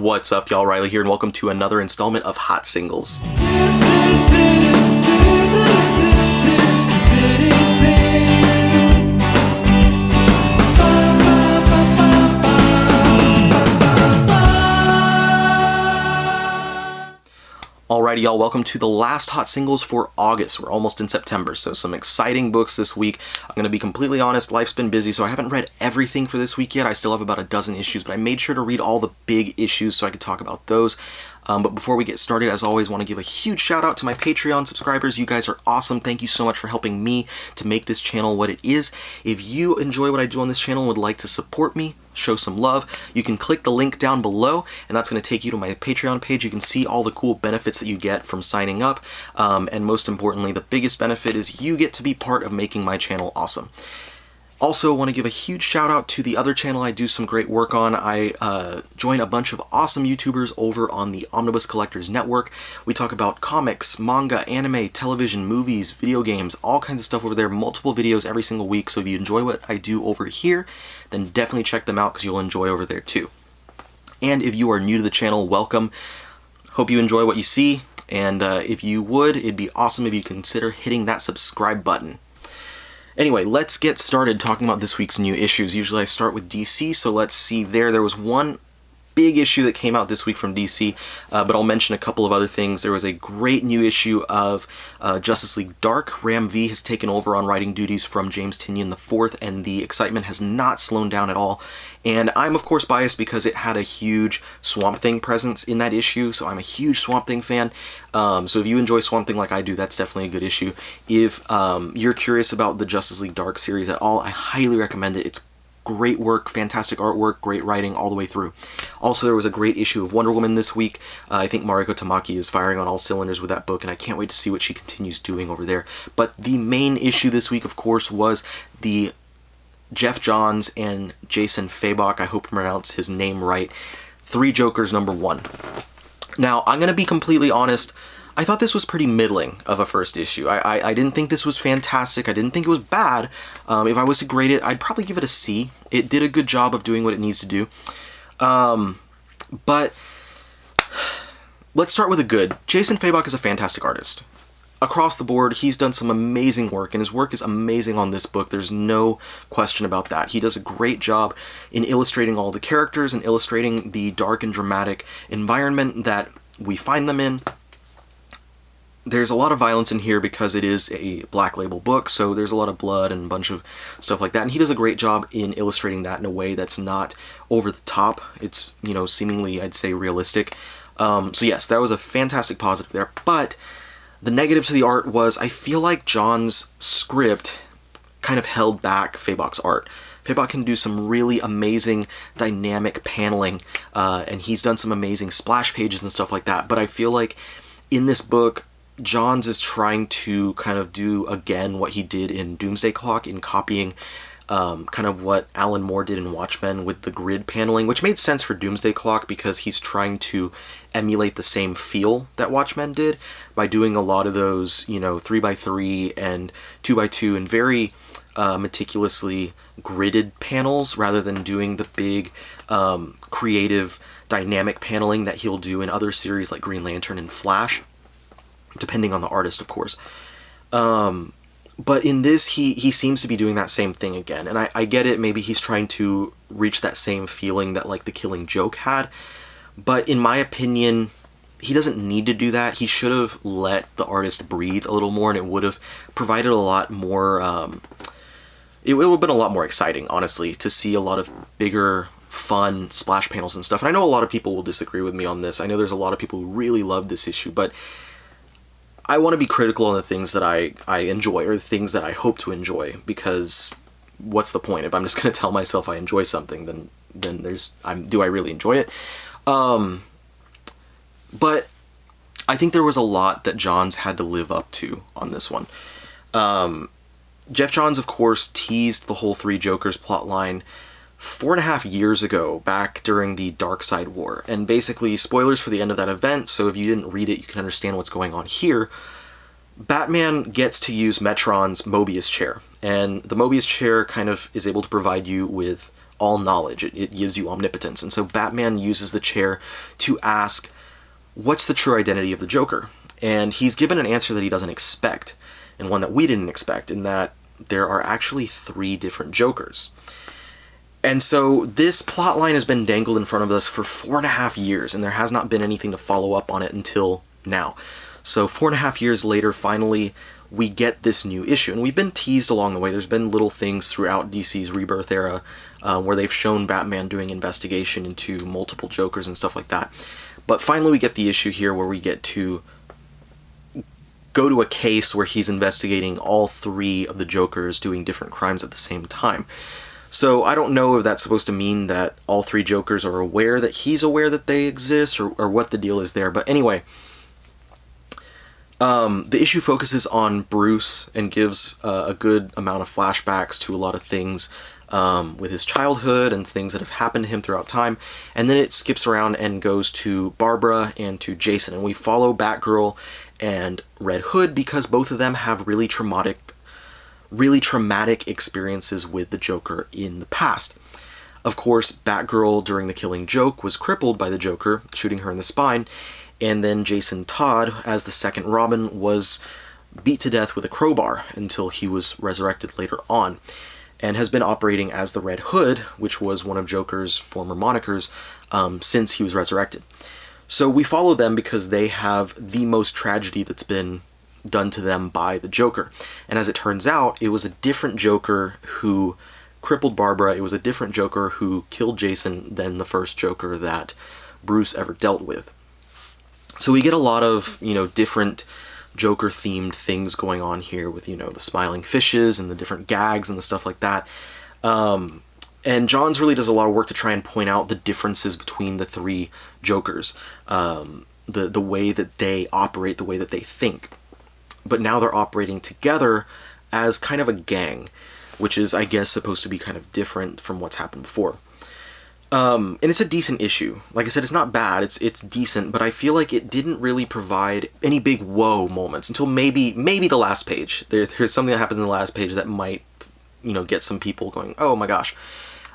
What's up, y'all? Riley here, and welcome to another installment of Hot Singles. Alrighty, y'all, welcome to the last Hot Singles for August. We're almost in September, so some exciting books this week. I'm going to be completely honest, life's been busy, so I haven't read everything for this week yet. I still have about a dozen issues, but I made sure to read all the big issues so I could talk about those. But before we get started, as always, I want to give a huge shout out to my Patreon subscribers. You guys are awesome. Thank you so much for helping me to make this channel what it is. If you enjoy what I do on this channel and would like to support me, show some love, you can click the link down below, and that's going to take you to my Patreon page. You can see all the cool benefits that you get from signing up, and most importantly, the biggest benefit is you get to be part of making my channel awesome. Also, want to give a huge shout out to the other channel I do some great work on. I join a bunch of awesome YouTubers over on the Omnibus Collectors Network. We talk about comics, manga, anime, television, movies, video games, all kinds of stuff over there. Multiple videos every single week. So if you enjoy what I do over here, then definitely check them out because you'll enjoy over there too. And if you are new to the channel, welcome. Hope you enjoy what you see. And if you would, it'd be awesome if you consider hitting that subscribe button. Anyway, let's get started talking about this week's new issues. Usually I start with DC, so let's see there. There was one big issue that came out this week from DC, but I'll mention a couple of other things. There was a great new issue of Justice League Dark. Ram V has taken over on writing duties from James Tynion IV, and the excitement has not slowed down at all. And I'm, of course, biased because it had a huge Swamp Thing presence in that issue, so I'm a huge Swamp Thing fan. So if you enjoy Swamp Thing like I do, that's definitely a good issue. If you're curious about the Justice League Dark series at all, I highly recommend it. It's great work, fantastic artwork, great writing all the way through. Also, there was a great issue of Wonder Woman this week. I think Mariko Tamaki is firing on all cylinders with that book, and I can't wait to see what she continues doing over there. But the main issue this week, of course, was the Jeff Johns and Jason Fabok, I hope I pronounced his name right, Three Jokers #1. Now, I'm going to be completely honest, I thought this was pretty middling of a first issue. I didn't think this was fantastic. I didn't think it was bad. If I was to grade it, I'd probably give it a C. It did a good job of doing what it needs to do. But let's start with the good. Jason Fabok is a fantastic artist. Across the board, he's done some amazing work, and his work is amazing on this book. There's no question about that. He does a great job in illustrating all the characters and illustrating the dark and dramatic environment that we find them in. There's a lot of violence in here because it is a Black Label book, so there's a lot of blood and a bunch of stuff like that, and he does a great job in illustrating that in a way that's not over the top. It's, you know, seemingly, I'd say, realistic. So yes, that was a fantastic positive there, but the negative to the art was I feel like John's script kind of held back Fabok's art. Fabok can do some really amazing dynamic paneling, and he's done some amazing splash pages and stuff like that, but I feel like in this book, Johns is trying to kind of do again what he did in Doomsday Clock in copying kind of what Alan Moore did in Watchmen with the grid paneling, which made sense for Doomsday Clock because he's trying to emulate the same feel that Watchmen did by doing a lot of those, you know, 3x3 and 2x2 and very meticulously gridded panels rather than doing the big creative dynamic paneling that he'll do in other series like Green Lantern and Flash, depending on the artist, of course. But in this, he seems to be doing that same thing again. And I get it, maybe he's trying to reach that same feeling that, like, The Killing Joke had. But in my opinion, he doesn't need to do that. He should have let the artist breathe a little more, and it would have provided a lot more... it would have been a lot more exciting, honestly, to see a lot of bigger, fun splash panels and stuff. And I know a lot of people will disagree with me on this. I know there's a lot of people who really love this issue, but I want to be critical on the things that I enjoy, or the things that I hope to enjoy, because what's the point? If I'm just going to tell myself I enjoy something, then do I really enjoy it? But I think there was a lot that Johns had to live up to on this one. Jeff Johns, of course, teased the whole Three Jokers plotline 4.5 years ago, back during the Darkseid War. And basically, spoilers for the end of that event, so if you didn't read it, you can understand what's going on here. Batman gets to use Metron's Mobius chair, and the Mobius chair kind of is able to provide you with all knowledge. It gives you omnipotence. And so Batman uses the chair to ask, what's the true identity of the Joker? And he's given an answer that he doesn't expect, and one that we didn't expect, in that there are actually 3 different Jokers. And so this plot line has been dangled in front of us for 4.5 years, and there has not been anything to follow up on it until now. So 4.5 years later, finally, we get this new issue. And we've been teased along the way. There's been little things throughout DC's Rebirth era where they've shown Batman doing investigation into multiple Jokers and stuff like that. But finally we get the issue here where we get to go to a case where he's investigating all 3 of the Jokers doing different crimes at the same time. So I don't know if that's supposed to mean that all 3 Jokers are aware that he's aware that they exist, or what the deal is there. But anyway, the issue focuses on Bruce and gives a good amount of flashbacks to a lot of things with his childhood and things that have happened to him throughout time. And then it skips around and goes to Barbara and to Jason. And we follow Batgirl and Red Hood because both of them have really traumatic experiences with the Joker in the past. Of course, Batgirl during the Killing Joke was crippled by the Joker, shooting her in the spine. And then Jason Todd, as the second Robin, was beat to death with a crowbar until he was resurrected later on, and has been operating as the Red Hood, which was one of Joker's former monikers, since he was resurrected. So we follow them because they have the most tragedy that's been done to them by the Joker. And as it turns out, it was a different Joker who crippled Barbara. It was a different Joker who killed Jason than the first Joker that Bruce ever dealt with. So we get a lot of, different Joker-themed things going on here with, the smiling fishes and the different gags and the stuff like that. And Johns really does a lot of work to try and point out the differences between the 3 Jokers, the way that they operate, the way that they think. But now they're operating together as kind of a gang, which is, I guess, supposed to be kind of different from what's happened before. And it's a decent issue. Like I said, it's not bad, it's decent, but I feel like it didn't really provide any big whoa moments until maybe the last page. There's something that happens in the last page that might, get some people going, oh my gosh.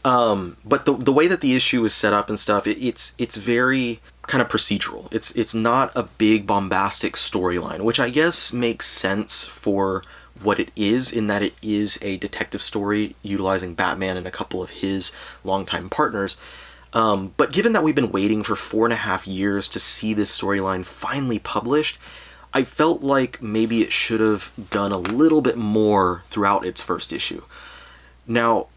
But the way that the issue is set up and stuff, it's very kind of procedural. It's not a big bombastic storyline, which I guess makes sense for what it is, in that it is a detective story utilizing Batman and a couple of his longtime partners. But given that we've been waiting for 4.5 years to see this storyline finally published, I felt like maybe it should have done a little bit more throughout its first issue. Now,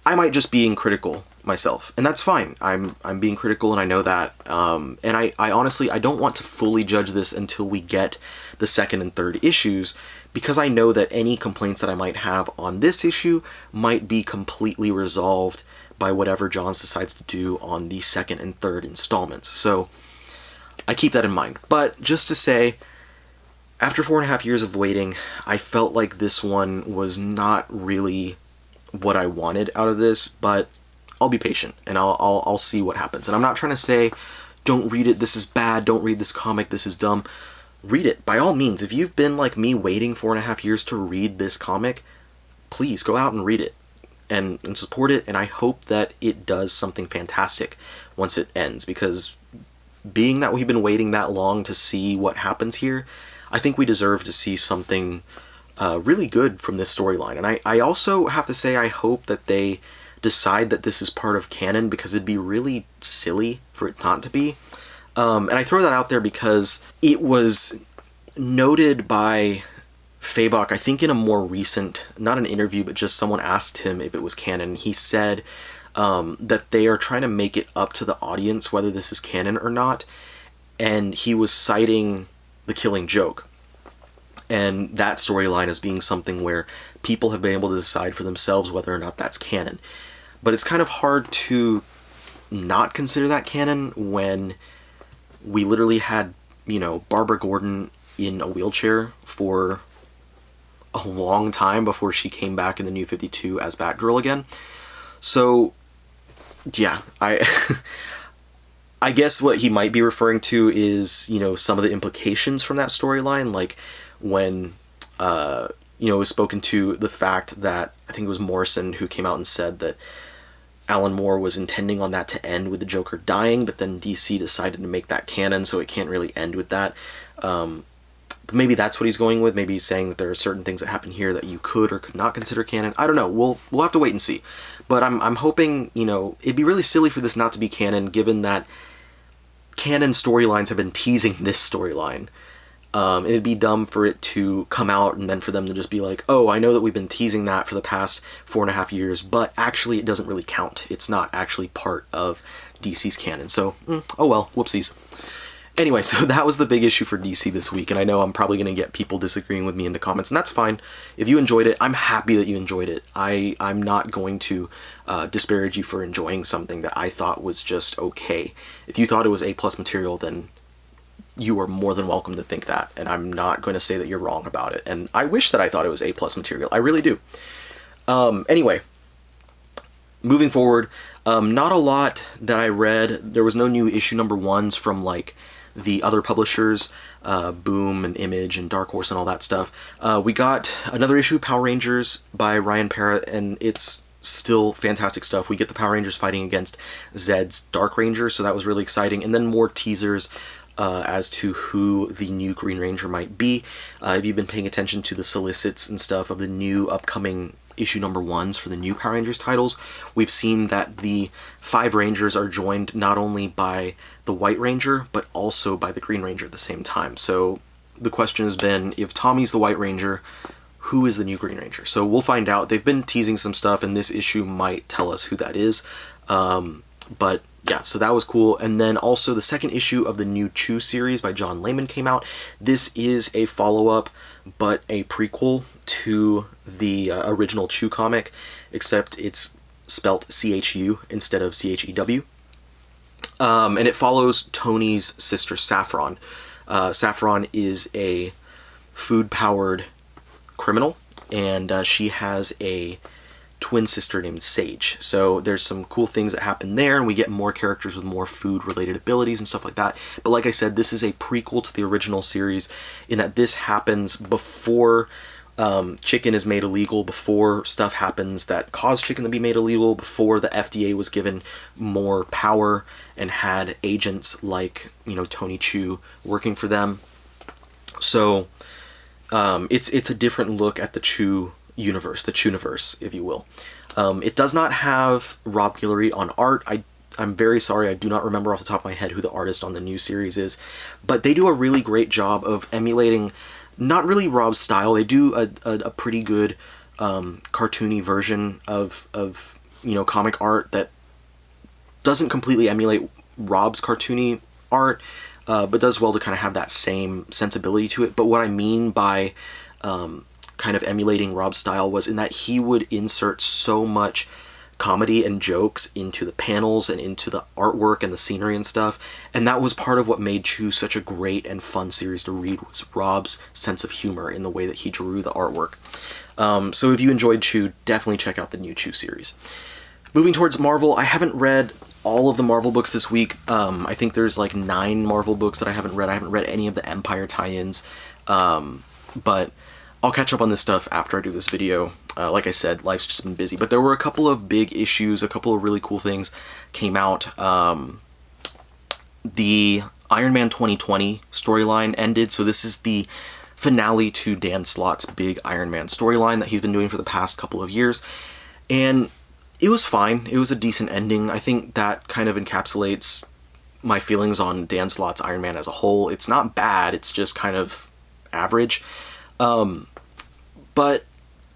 I might just be being critical myself, and that's fine. I'm being critical, and I know that. And I honestly, I don't want to fully judge this until we get the second and third issues, because I know that any complaints that I might have on this issue might be completely resolved by whatever Johns decides to do on the second and third installments. So I keep that in mind. But just to say, after 4.5 years of waiting, I felt like this one was not really what I wanted out of this, but I'll be patient and I'll see what happens. And I'm not trying to say, don't read it, this is bad, don't read this comic, this is dumb. Read it, by all means. If you've been like me waiting 4.5 years to read this comic, please go out and read it and support it, and I hope that it does something fantastic once it ends, because being that we've been waiting that long to see what happens here, I think we deserve to see something really good from this storyline. And I also have to say, I hope that they decide that this is part of canon, because it'd be really silly for it not to be. And I throw that out there because it was noted by Fabok, I think in a more recent, not an interview, but just someone asked him if it was canon. He said that they are trying to make it up to the audience whether this is canon or not. And he was citing The Killing Joke and that storyline as being something where people have been able to decide for themselves whether or not that's canon. But it's kind of hard to not consider that canon when we literally had, Barbara Gordon in a wheelchair for a long time before she came back in the New 52 as Batgirl again. So, yeah, I guess what he might be referring to is, some of the implications from that storyline, like when, it was spoken to the fact that, I think it was Morrison who came out and said that Alan Moore was intending on that to end with the Joker dying, but then DC decided to make that canon, so it can't really end with that. But maybe that's what he's going with. Maybe he's saying that there are certain things that happen here that you could or could not consider canon. I don't know. We'll have to wait and see. But I'm hoping, you know, it'd be really silly for this not to be canon, given that canon storylines have been teasing this storyline. It'd be dumb for it to come out and then for them to just be like, oh, I know that we've been teasing that for the past 4.5 years, but actually it doesn't really count. It's not actually part of DC's canon. So, oh well, whoopsies. Anyway, so that was the big issue for DC this week, and I know I'm probably going to get people disagreeing with me in the comments, and that's fine. If you enjoyed it, I'm happy that you enjoyed it. I'm not going to disparage you for enjoying something that I thought was just okay. If you thought it was A+ material, then you are more than welcome to think that, and I'm not going to say that you're wrong about it. And I wish that I thought it was A+ material. I really do. Anyway, moving forward, not a lot that I read. There was no new issue number 1s from, like, the other publishers, Boom and Image and Dark Horse and all that stuff. We got another issue, Power Rangers by Ryan Parrott, and it's still fantastic stuff. We get the Power Rangers fighting against Zed's Dark Ranger, so that was really exciting. And then more teasers as to who the new Green Ranger might be. If you've been paying attention to the solicits and stuff of the new upcoming issue number 1s for the new Power Rangers titles, we've seen that the 5 Rangers are joined not only by the White Ranger, but also by the Green Ranger at the same time. So the question has been, if Tommy's the White Ranger, who is the new Green Ranger? So we'll find out. They've been teasing some stuff, and this issue might tell us who that is. But yeah, so that was cool. And then also the second issue of the new Chew series by John Layman came out. This is a follow-up, but a prequel to the original Chew comic, except it's spelt C-H-U instead of C-H-E-W. And it follows Tony's sister Saffron. Saffron is a food-powered criminal, and she has a twin sister named Sage. So there's some cool things that happen there, and we get more characters with more food-related abilities and stuff like that. But like I said, this is a prequel to the original series in that this happens before chicken is made illegal, before stuff happens that caused chicken to be made illegal, before the FDA was given more power and had agents like, you know, Tony Chew working for them. So it's a different look at the Chew universe, the Chew-niverse, if you will. It does not have Rob Guillory on art. I'm very sorry, I do not remember off the top of my head who the artist on the new series is, but they do a really great job of emulating not really Rob's style. They do a pretty good cartoony version of you know, comic art that doesn't completely emulate Rob's cartoony art, but does well to kind of have that same sensibility to it. But what I mean by kind of emulating Rob's style was in that he would insert so much comedy and jokes into the panels and into the artwork and the scenery and stuff, and that was part of what made Chew such a great and fun series to read, was Rob's sense of humor in the way that he drew the artwork. So if you enjoyed Chew, definitely check out the new Chew series. Moving towards Marvel, I haven't read all of the Marvel books this week. I think there's like 9 Marvel books that I haven't read. I haven't read any of the Empire tie-ins, but I'll catch up on this stuff after I do this video. Like I said, life's just been busy. But there were a couple of big issues, a couple of really cool things came out. The Iron Man 2020 storyline ended, so this is the finale to Dan Slott's big Iron Man storyline that he's been doing for the past couple of years. And it was fine. It was a decent ending. I think that kind of encapsulates my feelings on Dan Slott's Iron Man as a whole. It's not bad, it's just kind of average. But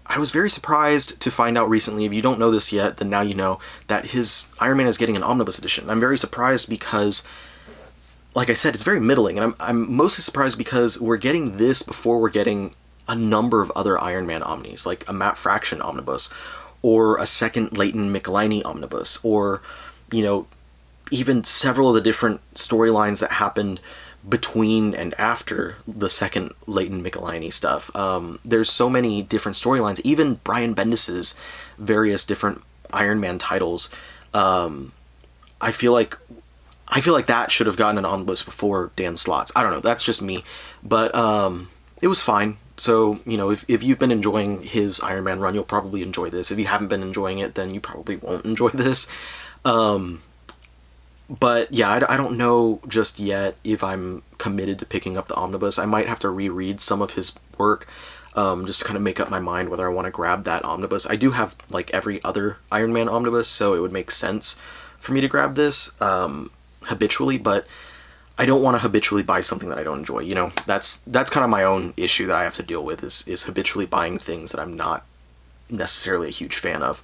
I was very surprised to find out recently, if you don't know this yet, then now you know, that his Iron Man is getting an omnibus edition. I'm very surprised because, like I said, it's very middling, and I'm mostly surprised because we're getting this before we're getting a number of other Iron Man omnis, like a Matt Fraction omnibus, or a second Leighton McElhinney omnibus, or, you know, even several of the different storylines that happened between and after the second Leighton McElhinney stuff. There's so many different storylines, even Brian Bendis's various different Iron Man titles. I feel like that should have gotten an omnibus before Dan Slott's. I don't know, that's just me. But it was fine. So, you know, if you've been enjoying his Iron Man run, you'll probably enjoy this. If you haven't been enjoying it, then you probably won't enjoy this. But yeah, I don't know just yet if I'm committed to picking up the omnibus. I might have to reread some of his work, just to kind of make up my mind whether I want to grab that omnibus. I do have like every other Iron Man omnibus, so it would make sense for me to grab this habitually, but I don't want to habitually buy something that I don't enjoy. You know, that's kind of my own issue that I have to deal with, is habitually buying things that I'm not necessarily a huge fan of.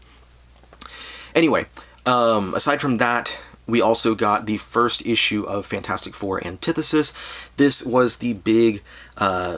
Anyway, aside from that, we also got the first issue of Fantastic Four Antithesis. This was the big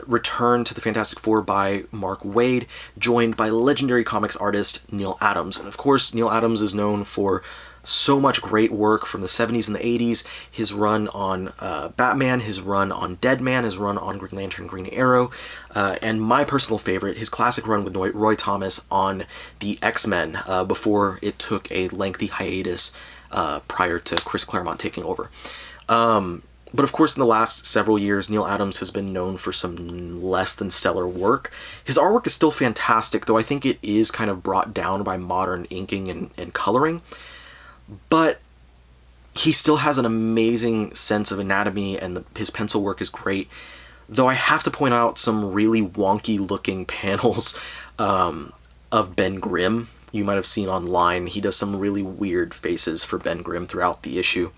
return to the Fantastic Four by Mark Waid, joined by legendary comics artist Neil Adams. And of course, Neil Adams is known for so much great work from the 70s and the 80s. His run on Batman, his run on Deadman, his run on Green Lantern, Green Arrow, and my personal favorite, his classic run with Roy Thomas on the X-Men before it took a lengthy hiatus prior to Chris Claremont taking over. But of course, in the last several years, Neil Adams has been known for some less than stellar work. His artwork is still fantastic, though I think it is kind of brought down by modern inking and coloring. But he still has an amazing sense of anatomy, and his pencil work is great. Though I have to point out some really wonky looking panels of Ben Grimm. You might have seen online. He does some really weird faces for Ben Grimm throughout the issue.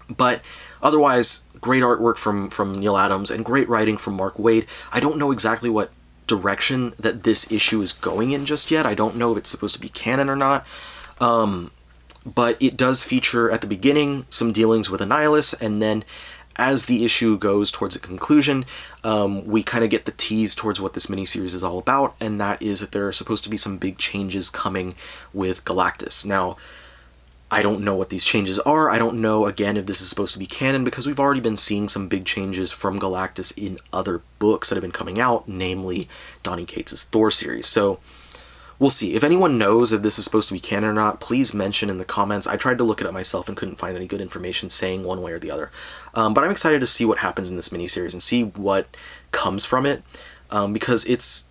But otherwise, great artwork from Neil Adams and great writing from Mark Waid. I don't know exactly what direction that this issue is going in just yet. I don't know if it's supposed to be canon or not. But it does feature at the beginning some dealings with Annihilus, and then as the issue goes towards a conclusion, we kind of get the tease towards what this miniseries is all about, and that is that there are supposed to be some big changes coming with Galactus. Now, I don't know what these changes are. I don't know, again, if this is supposed to be canon, because we've already been seeing some big changes from Galactus in other books that have been coming out, namely Donny Cates' Thor series. So we'll see. If anyone knows if this is supposed to be canon or not, please mention in the comments. I tried to look it up myself and couldn't find any good information saying one way or the other. But I'm excited to see what happens in this miniseries and see what comes from it, because it's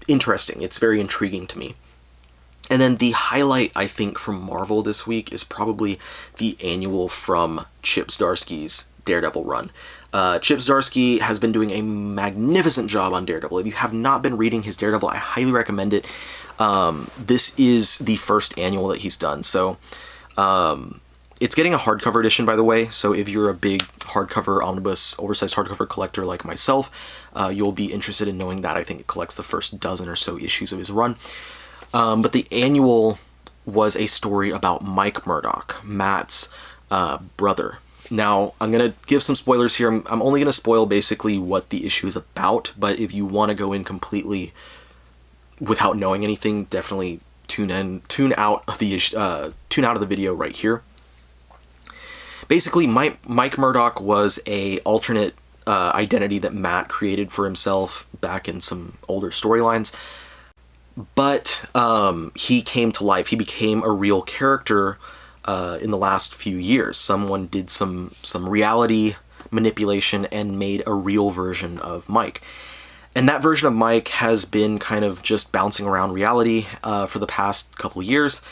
interesting. It's very intriguing to me. And then the highlight, I think, from Marvel this week is probably the annual from Chip Zdarsky's Daredevil run. Chip Zdarsky has been doing a magnificent job on Daredevil. If you have not been reading his Daredevil, I highly recommend it. This is the first annual that he's done, so it's getting a hardcover edition, by the way, so if you're a big hardcover omnibus, oversized hardcover collector like myself, you'll be interested in knowing that. I think it collects the first dozen or so issues of his run. But the annual was a story about Mike Murdock, Matt's brother. Now, I'm going to give some spoilers here. I'm only going to spoil basically what the issue is about, but if you want to go in completely without knowing anything, definitely tune out of the video right here. Basically, Mike Murdock was a alternate identity that Matt created for himself back in some older storylines, but he came to life. He became a real character in the last few years. Someone did some reality manipulation and made a real version of Mike. And that version of Mike has been kind of just bouncing around reality for the past couple of years.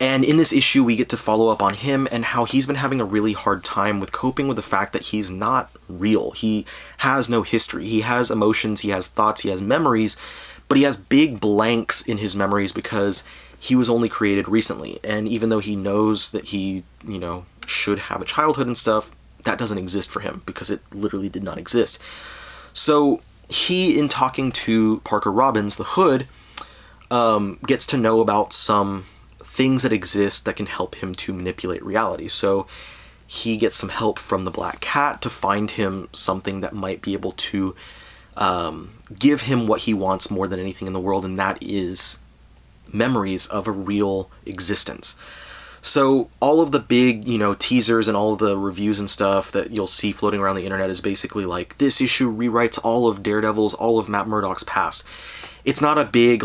And in this issue, we get to follow up on him and how he's been having a really hard time with coping with the fact that he's not real. He has no history. He has emotions, he has thoughts, he has memories, but he has big blanks in his memories because he was only created recently. And even though he knows that he, should have a childhood and stuff, that doesn't exist for him because it literally did not exist. So he, in talking to Parker Robbins, the Hood, gets to know about some things that exist that can help him to manipulate reality. So he gets some help from the Black Cat to find him something that might be able to give him what he wants more than anything in the world, and that is memories of a real existence. So all of the big, teasers and all of the reviews and stuff that you'll see floating around the internet is basically like, this issue rewrites all of Daredevil's, all of Matt Murdock's past. It's not a big,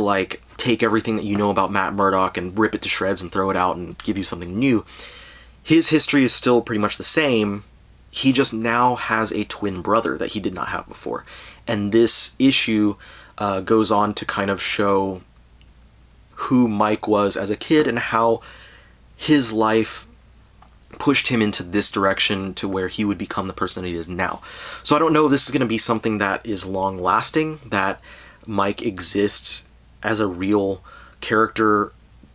take everything that you know about Matt Murdock and rip it to shreds and throw it out and give you something new. His history is still pretty much the same. He just now has a twin brother that he did not have before. And this issue goes on to kind of show who Mike was as a kid and how his life pushed him into this direction to where he would become the person that he is now. So I don't know if this is going to be something that is long lasting, that Mike exists as a real character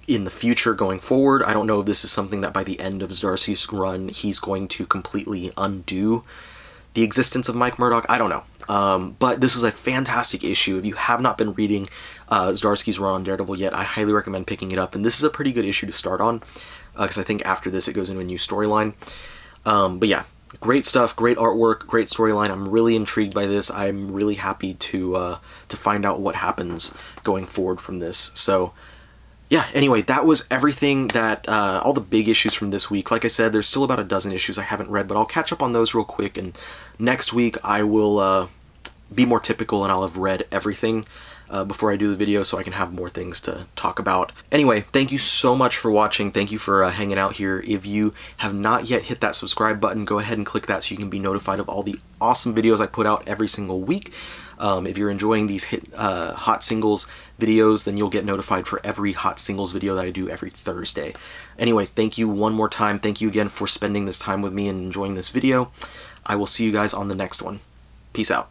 in the future going forward. I don't know if this is something that by the end of Zdarsky's run he's going to completely undo the existence of Mike Murdock. I don't know. But this was a fantastic issue. If you have not been reading Zdarsky's run on Daredevil yet, I highly recommend picking it up. And this is a pretty good issue to start on, because I think after this it goes into a new storyline. But yeah, great stuff, great artwork, great storyline. I'm really intrigued by this. I'm really happy to find out what happens going forward from this. So yeah, anyway, that was everything that, all the big issues from this week. Like I said, there's still about a dozen issues I haven't read, but I'll catch up on those real quick, and next week I will be more typical and I'll have read everything before I do the video, so I can have more things to talk about. Anyway, thank you so much for watching. Thank you for hanging out here. If you have not yet hit that subscribe button, go ahead and click that so you can be notified of all the awesome videos I put out every single week. If you're enjoying these Hot Singles videos, then you'll get notified for every Hot Singles video that I do every Thursday. Anyway, thank you one more time. Thank you again for spending this time with me and enjoying this video. I will see you guys on the next one. Peace out.